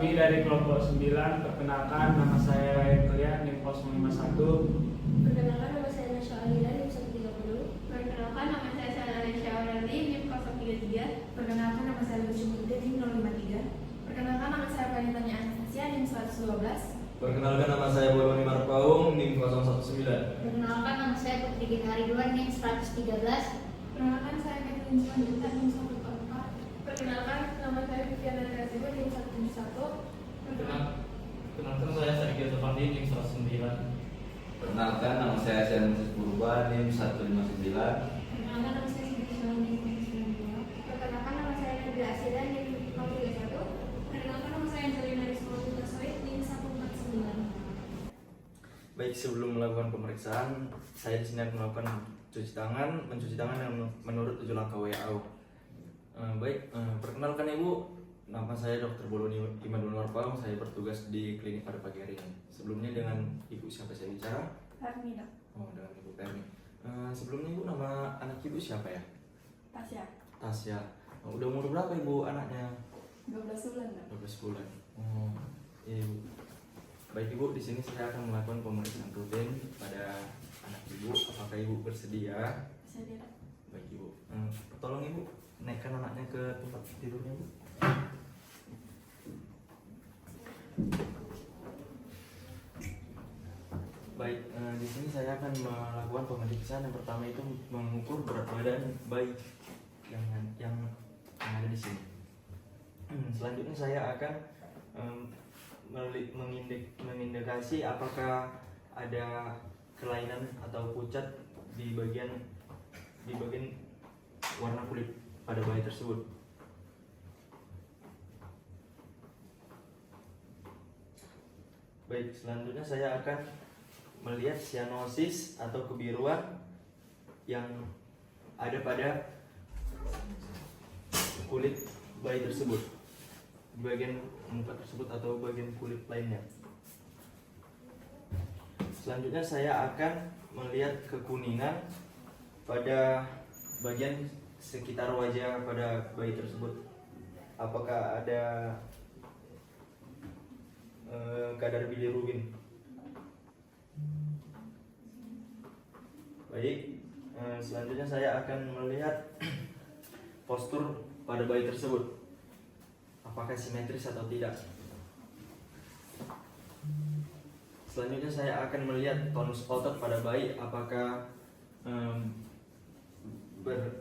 Kami dari kelompok 9, perkenalkan nama saya Ryan Kuliah, NIM 051. Perkenalkan nama saya Nasya Alila, NIM 130. Perkenalkan nama saya Syahralesya Aureli, NIM 033. Perkenalkan nama saya Lucy Muda, NIM 053. Perkenalkan nama saya Pranitanya Anastasia, NIM 112. Perkenalkan nama saya Boroni Marpaung, NIM 019. Perkenalkan nama saya Putri Gitari Duan, NIM 113. Perkenalkan saya Catherine Juanita, NIM 144. Perkenalkan nama saya Viviana Kasima, NIM 171. Perkenalkan saya Sergio Topandi, NIM 109. Perkenalkan nama saya Sian Purba, NIM 159. Perkenalkan nama saya Siti Syawal, NIM 192. Perkenalkan nama saya Nabila Asida, NIM 031. Perkenalkan nama saya Angelina Rizko Tutasoi, NIM 149. Baik, sebelum melakukan pemeriksaan, saya di sini akan melakukan mencuci tangan yang menurut 7 langkah WHO. Perkenalkan Ibu, nama saya Dr. Boloni Imanul Marpaung, saya bertugas di klinik pada pagi hari ini. Sebelumnya dengan Ibu siapa saya bicara? Armida. Oh, dengan Ibu Permi. Sebelumnya Ibu, nama anak Ibu siapa ya? Tasya. Tasya. Udah umur berapa Ibu anaknya? 12 bulan. 12 bulan. Oh, iya Ibu. Baik Ibu, di sini saya akan melakukan pemeriksaan rutin pada anak Ibu. Apakah Ibu bersedia? Saya tidak. Baik Ibu. Tolong Ibu naikkan anaknya ke tempat tidurnya Bu. Baik, di sini saya akan melakukan pemeriksaan. Yang pertama itu mengukur berat badan bayi yang ada di sini. Selanjutnya saya akan mengindikasi apakah ada kelainan atau pucat di bagian warna kulit pada bayi tersebut. Baik, selanjutnya saya akan melihat sianosis atau kebiruan yang ada pada kulit bayi tersebut, di bagian muka tersebut atau bagian kulit lainnya. Selanjutnya saya akan melihat kekuningan pada bagian sekitar wajah pada bayi tersebut. Apakah ada kadar bilirubin? Baik, selanjutnya saya akan melihat postur pada bayi tersebut, apakah simetris atau tidak. Selanjutnya saya akan melihat tonus otot pada bayi, apakah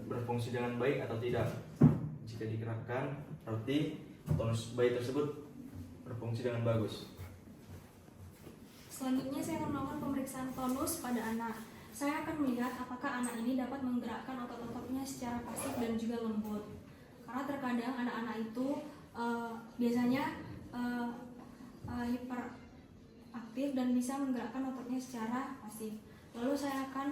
berfungsi dengan baik atau tidak. Jika digerakkan, berarti tonus bayi tersebut berfungsi dengan bagus. Selanjutnya saya akan melakukan pemeriksaan tonus pada anak. Saya akan melihat apakah anak ini dapat menggerakkan otot-ototnya secara pasif dan juga lembut. Karena terkadang anak-anak itu biasanya hiperaktif dan bisa menggerakkan ototnya secara pasif. Lalu saya akan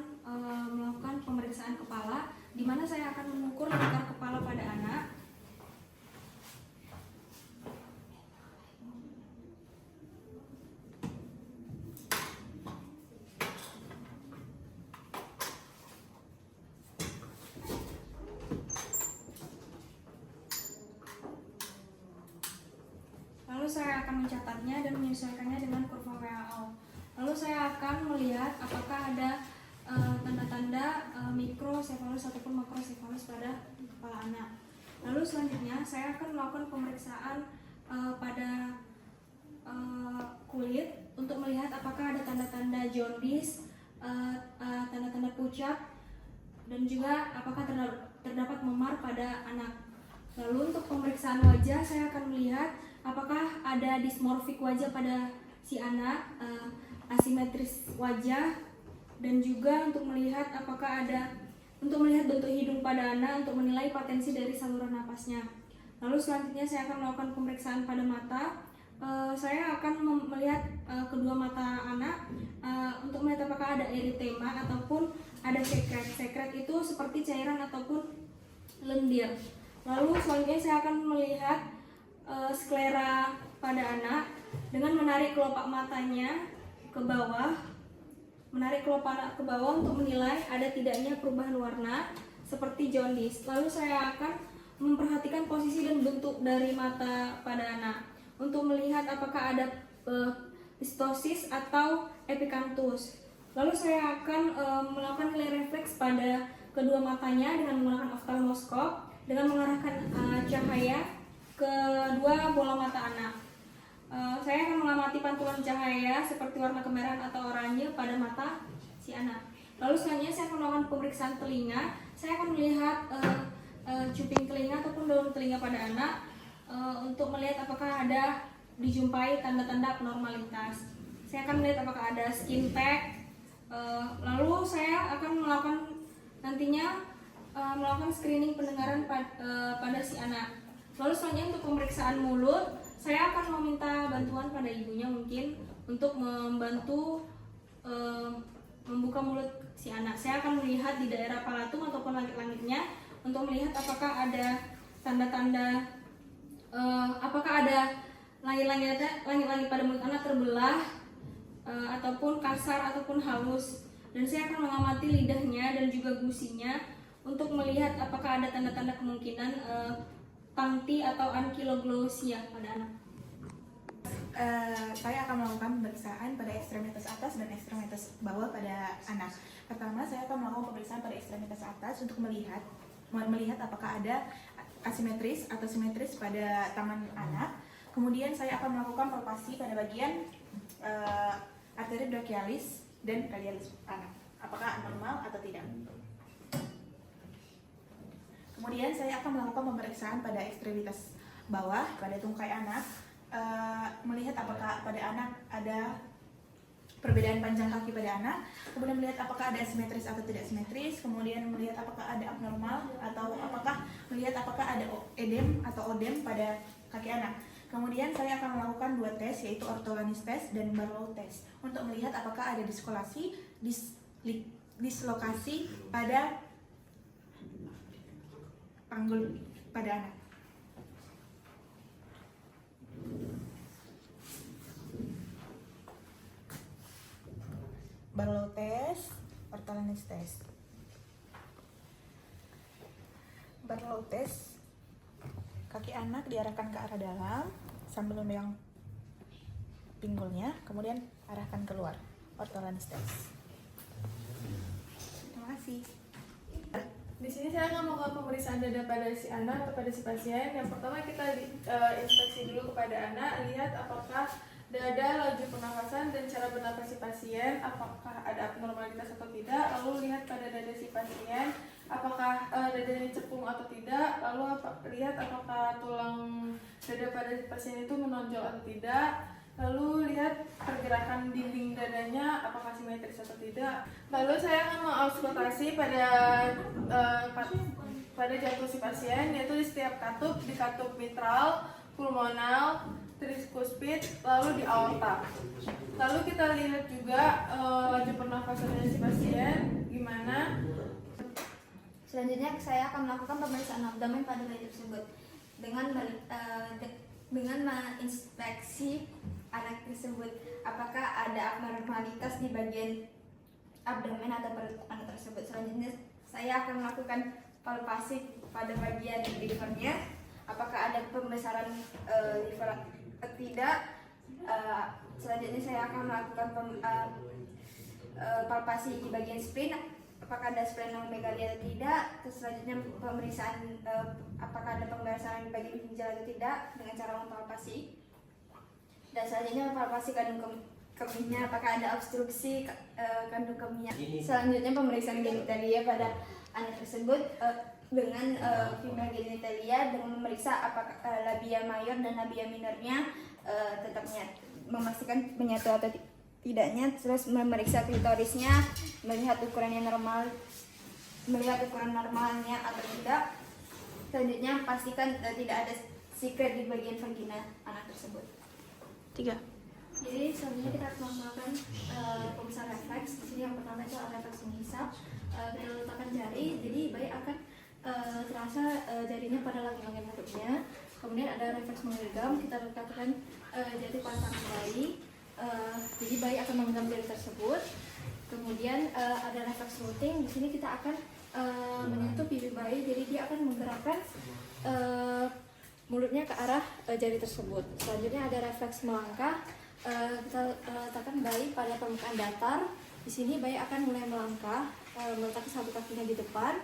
melakukan pemeriksaan kepala, di mana saya akan mengukur lingkar kepala pada anak. Lalu saya akan mencatatnya dan menyesuaikannya dengan kurva WHO. Lalu saya akan melihat apakah ada tanda-tanda mikrosefalus ataupun makrosefalus pada kepala anak. Lalu selanjutnya saya akan melakukan pemeriksaan pada kulit untuk melihat apakah ada tanda-tanda jaundice, tanda-tanda pucat, dan juga apakah terdapat memar pada anak. Lalu untuk pemeriksaan wajah saya akan melihat apakah ada dismorfik wajah pada si anak, asimetris wajah, dan juga untuk melihat bentuk hidung pada anak untuk menilai potensi dari saluran napasnya. Lalu selanjutnya saya akan melakukan pemeriksaan pada mata. Saya akan melihat kedua mata anak untuk melihat apakah ada eritema ataupun ada sekret. Sekret itu seperti cairan ataupun lendir. Lalu selanjutnya saya akan melihat sklera pada anak dengan menarik kelopak matanya ke bawah, untuk menilai ada tidaknya perubahan warna seperti jaundice. Lalu saya akan memperhatikan posisi dan bentuk dari mata pada anak. untuk melihat apakah ada pistosis atau epicanthus. Lalu saya akan melakukan nilai refleks pada kedua matanya dengan menggunakan oftalmoskop dengan mengarahkan cahaya ke dua bola mata anak. Saya akan mengamati pantulan cahaya seperti warna kemerahan atau oranye pada mata si anak. Lalu selanjutnya saya akan melakukan pemeriksaan telinga. Saya akan melihat cuping telinga ataupun daun telinga pada anak untuk melihat apakah ada dijumpai tanda-tanda abnormalitas. Saya akan melihat apakah ada skin tag. Lalu saya akan melakukan nantinya melakukan screening pendengaran pada si anak. Lalu selanjutnya untuk pemeriksaan mulut, saya akan meminta bantuan pada ibunya mungkin untuk membantu membuka mulut si anak. Saya akan melihat di daerah palatum ataupun langit-langitnya untuk melihat apakah ada tanda-tanda apakah ada langit-langit pada mulut anak terbelah ataupun kasar ataupun halus. Dan saya akan mengamati lidahnya dan juga gusinya untuk melihat apakah ada tanda-tanda kemungkinan tangti atau ankylosing pada anak. Saya akan melakukan pemeriksaan pada ekstremitas atas dan ekstremitas bawah pada anak. Pertama, saya akan melakukan pemeriksaan pada ekstremitas atas untuk melihat apakah ada asimetris atau simetris pada tangan anak. Kemudian saya akan melakukan palpasi pada bagian arteri brachialis dan radialis anak. Apakah normal atau tidak? Kemudian saya akan melakukan pemeriksaan pada ekstremitas bawah pada tungkai anak, melihat apakah pada anak ada perbedaan panjang kaki pada anak, kemudian melihat apakah ada simetris atau tidak simetris, kemudian melihat apakah ada abnormal atau melihat apakah ada edem atau odem pada kaki anak. Kemudian saya akan melakukan 2 tes, yaitu ortolanis test dan Barlow test, untuk melihat apakah ada dislokasi pada panggul pada anak. Barlow test, ortolanis test. Barlow test, kaki anak diarahkan ke arah dalam sambil memegang pinggulnya, kemudian arahkan keluar. Ortolanis test. Terima kasih. Di sini saya akan melakukan pemeriksaan dada pada si anak atau pada si pasien. Yang pertama kita inspeksi dulu kepada anak, lihat apakah dada, laju pernafasan, dan cara bernafas si pasien, apakah ada abnormalitas atau tidak. Lalu lihat pada dada si pasien, apakah dadanya cekung atau tidak. Lalu lihat apakah tulang dada pada si pasien itu menonjol atau tidak. Lalu lihat pergerakan dinding dadanya apakah simetris atau tidak. Lalu saya akan mengauskultasi pada jantung si pasien, yaitu di setiap katup, di katup mitral, pulmonal, tricuspid, lalu di aorta. Lalu kita lihat juga laju pernafasannya si pasien gimana. Selanjutnya saya akan melakukan pemeriksaan abdomen pada bayi tersebut dengan menginspeksi anak tersebut apakah ada abnormalitas di bagian abdomen atau perut anak tersebut. Selanjutnya saya akan melakukan palpasi pada bagian livernya, apakah ada pembesaran liver atau tidak. Selanjutnya saya akan melakukan palpasi di bagian spleen, apakah ada splenomegalia atau tidak. Terus selanjutnya pemeriksaan apakah ada pembesaran di bagian ginjal atau tidak dengan cara mempalpasi. Dan selanjutnya palpasi kandung kemihnya, apakah ada obstruksi kandung kemihnya. Selanjutnya pemeriksaan genitalia pada anak tersebut dengan female genitalia, dengan memeriksa apakah labia mayor dan labia minornya tetap memastikan menyatu atau tidaknya. Terus memeriksa klitorisnya, melihat ukurannya normal, melihat ukuran normalnya atau tidak. Selanjutnya pastikan tidak ada secret di bagian vagina anak tersebut. 3. Jadi selanjutnya kita akan melakukan pemeriksaan refleks. Di sini yang pertama itu adalah refleks menghisap. Kita letakkan jari, jadi bayi akan terasa jarinya pada langit-langit mulutnya. Kemudian ada refleks menggenggam, kita letakkan jari pada tangan bayi. Jadi bayi akan menggenggam jari tersebut. Kemudian ada refleks rooting. Di sini kita akan menyentuh pipi bayi, jadi dia akan menggerakkan mulutnya ke arah jari tersebut. Selanjutnya ada refleks melangkah. Kita letakkan bayi pada permukaan datar. Di sini bayi akan mulai melangkah, meletakkan satu kakinya di depan.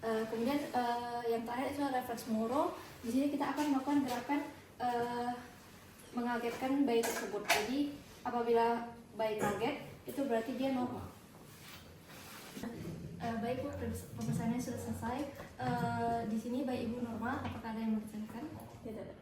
Kemudian yang terakhir itu refleks moro. Di sini kita akan melakukan gerakan mengagetkan bayi tersebut. Jadi apabila bayi kaget, itu berarti dia normal. Baik Bu, pemeriksaan sudah selesai. Di sini bayi ibu normal. Apakah ada yang mau ditanyakan? Tidak ada.